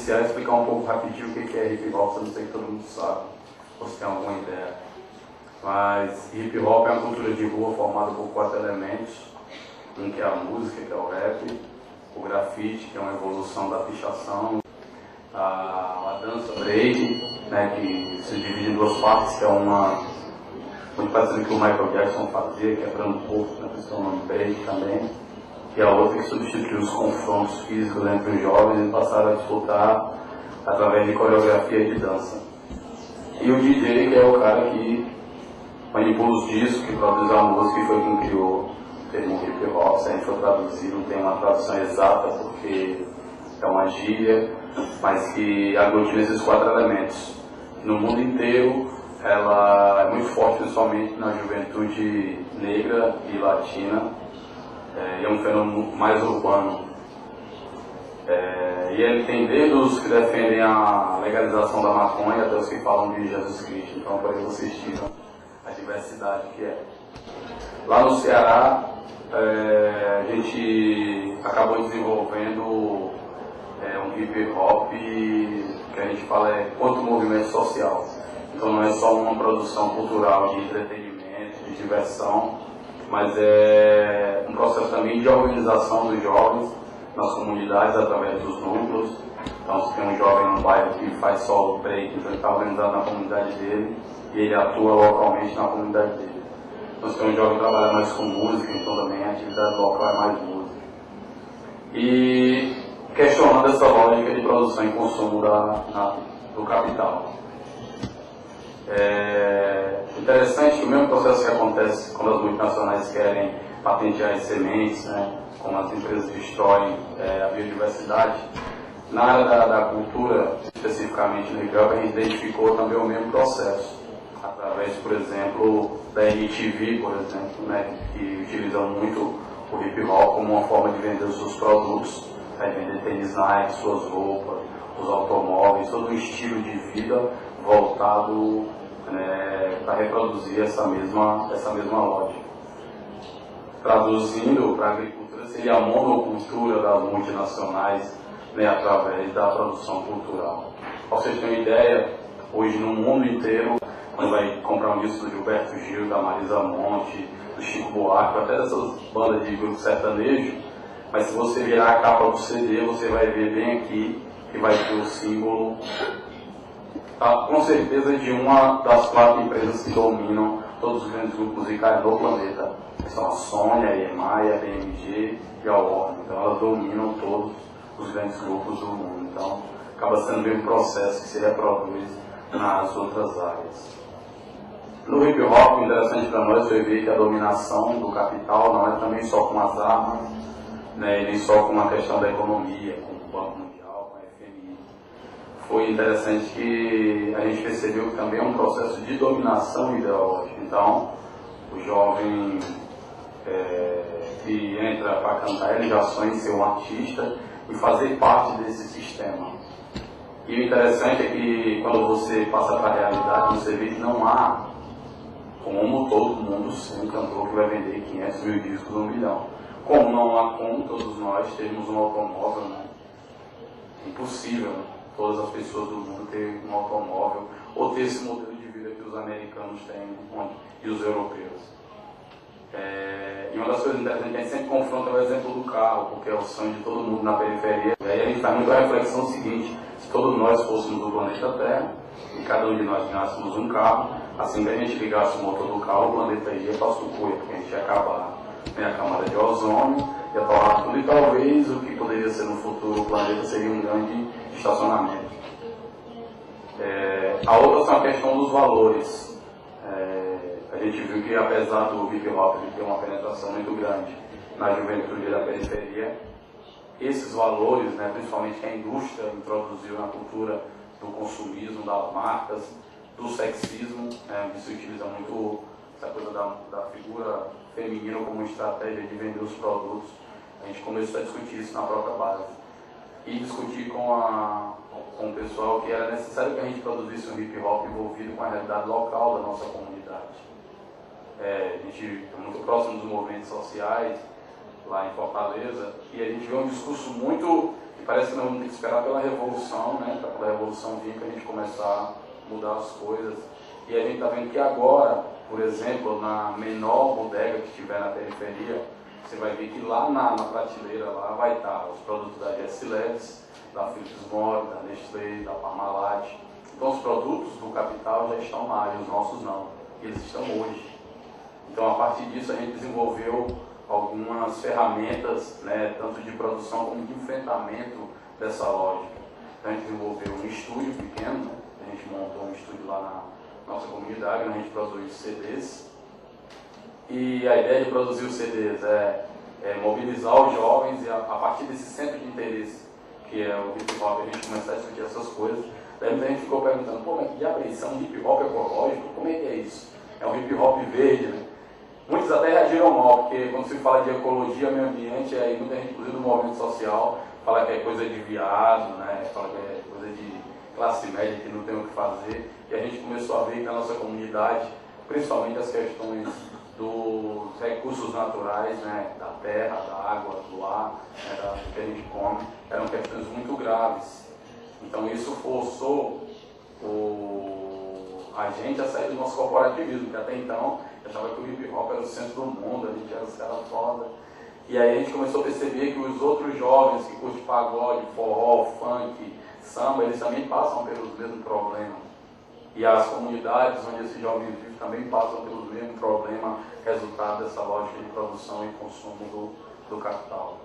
iniciar, explicar um pouco rapidinho o que é hip hop, eu não sei se todo mundo sabe, ou se tem alguma ideia. Mas hip hop é uma cultura de rua formada por 4 elementos. Um que é a música, que é o rap, o grafite, que é uma evolução da pichação, a dança break, né, que se divide em 2 partes, que é uma muito parecida com o que o Michael Jackson fazia, quebrando o corpo, né, que é o nome break também. E a outra que substituiu os confrontos físicos entre os jovens e passaram a disputar através de coreografia e de dança. E o DJ, que é o cara que manipula os discos, que produz a música e foi quem criou o termo hip hop. Se a gente for traduzir, não tem uma tradução exata porque é uma gíria, mas que aglutina esses 4 elementos. No mundo inteiro, ela é muito forte, principalmente na juventude negra e latina. É um fenômeno mais urbano. E ele tem desde os que defendem a legalização da maconha até os que falam de Jesus Cristo. Então, por aí vocês tiram a diversidade que é. Lá no Ceará, a gente acabou desenvolvendo um hip hop que a gente fala quanto movimento social. Então, não é só uma produção cultural de entretenimento, de diversão, mas é um processo também de organização dos jovens nas comunidades através dos núcleos. Então, se tem um jovem no bairro que faz solo break, então ele está organizado na comunidade dele e ele atua localmente na comunidade dele. Então, se tem um jovem que trabalha mais com música, então também a atividade local é mais música. E questionando essa lógica de produção e consumo do capital. Interessante que o mesmo processo que acontece quando as multinacionais querem patentear as sementes, né, como as empresas destroem a biodiversidade, na área da cultura, especificamente no hip hop, a gente identificou também o mesmo processo, através, por exemplo, da MTV, por exemplo, né, que utiliza muito o hip hop como uma forma de vender os seus produtos, né, vender tênis Nike, suas roupas, os automóveis, todo um estilo de vida voltado para reproduzir essa mesma lógica. Traduzindo para a agricultura, seria a monocultura das multinacionais, né, através da produção cultural. Para vocês terem uma ideia, hoje no mundo inteiro, quando vai comprar um disco do Gilberto Gil, da Marisa Monte, do Chico Buarque, até dessas bandas de grupo sertanejo, mas se você virar a capa do CD, você vai ver bem aqui que vai ter o símbolo, com certeza, de uma das 4 empresas que dominam todos os grandes grupos musicais do planeta. São a Sony, a EMI, a BMG e a Warner. Então elas dominam todos os grandes grupos do mundo. Então acaba sendo bem um processo que se reproduz nas outras áreas. No hip hop, o interessante para nós foi ver que a dominação do capital não é também só com as armas, né, e nem só com a questão da economia, com o Banco Mundial, com a FMI. Foi interessante que a gente percebeu que também é um processo de dominação ideológica. Então, o jovem que entra para cantar, ele já sonha em ser um artista e fazer parte desse sistema. E o interessante é que quando você passa para a realidade, você vê que não há, como todo mundo, ser um cantor que vai vender 500 mil discos, 1 milhão. Como não há como todos nós termos um automóvel, né? Impossível, né? Todas as pessoas do mundo ter um automóvel ou ter esse modelo de vida que os americanos têm e os europeus. E uma das coisas interessantes é que a gente sempre confronta o exemplo do carro, porque é o sonho de todo mundo na periferia. E aí a gente faz muito a reflexão seguinte: se todos nós fôssemos do planeta Terra e cada um de nós tivéssemos um carro, assim que a gente ligasse o motor do carro, o planeta ia para a sucuia, porque a gente ia acabar, né, a camada de ozônio, ia torrar tudo, e talvez o que poderia ser no futuro o planeta seria um grande estacionamento. A outra é a questão dos valores. A gente viu que, apesar do hip hop ter uma penetração muito grande na juventude da periferia, esses valores, né, principalmente que a indústria introduziu na cultura do consumismo, das marcas, do sexismo, que se utiliza muito essa coisa da figura feminina como estratégia de vender os produtos. A gente começou a discutir isso na própria base. E discutir com o pessoal que era necessário que a gente produzisse um hip hop envolvido com a realidade local da nossa comunidade. A gente é muito próximo dos movimentos sociais lá em Fortaleza, e a gente vê um discurso muito E parece que nós vamos ter que esperar pela revolução, né? Para aquela revolução vir, para a gente começar a mudar as coisas. E a gente está vendo que agora, por exemplo, na menor bodega que estiver na periferia, você vai ver que lá na prateleira lá vai estar os produtos da GS Labs, da Philips Morris, da Nestlé, da Parmalat. Então os produtos do capital já estão lá e os nossos não. Eles estão hoje. Então a partir disso a gente desenvolveu algumas ferramentas, né, tanto de produção como de enfrentamento dessa lógica. Então a gente desenvolveu um estúdio pequeno, né? A gente montou um estúdio lá na nossa comunidade, onde a gente produz CDs. E a ideia de produzir os CDs é mobilizar os jovens e a partir desse centro de interesse, que é o hip hop, a gente começar a discutir essas coisas. Daí muita gente ficou perguntando, pô, mas que diabo é isso? É um hip hop ecológico? Como é que é isso? É um hip hop verde, né? Muitos até reagiram mal, porque quando se fala de ecologia, meio ambiente, aí muita gente, inclusive do movimento social, fala que é coisa de viado, né? Fala que é coisa de classe média que não tem o que fazer. E a gente começou a ver que na nossa comunidade, principalmente as questões dos recursos naturais, né? Da terra, da água, do ar, né? Do que a gente come, eram questões muito graves. Então isso forçou a gente a sair do nosso corporativismo, porque até então eu achava que o hip hop era o centro do mundo, a gente era os caras foda. E aí a gente começou a perceber que os outros jovens que curtem pagode, forró, funk, samba, eles também passam pelos mesmos problemas. E as comunidades onde esses jovens vivem também passam pelos mesmos problemas, resultado dessa lógica de produção e consumo do capital.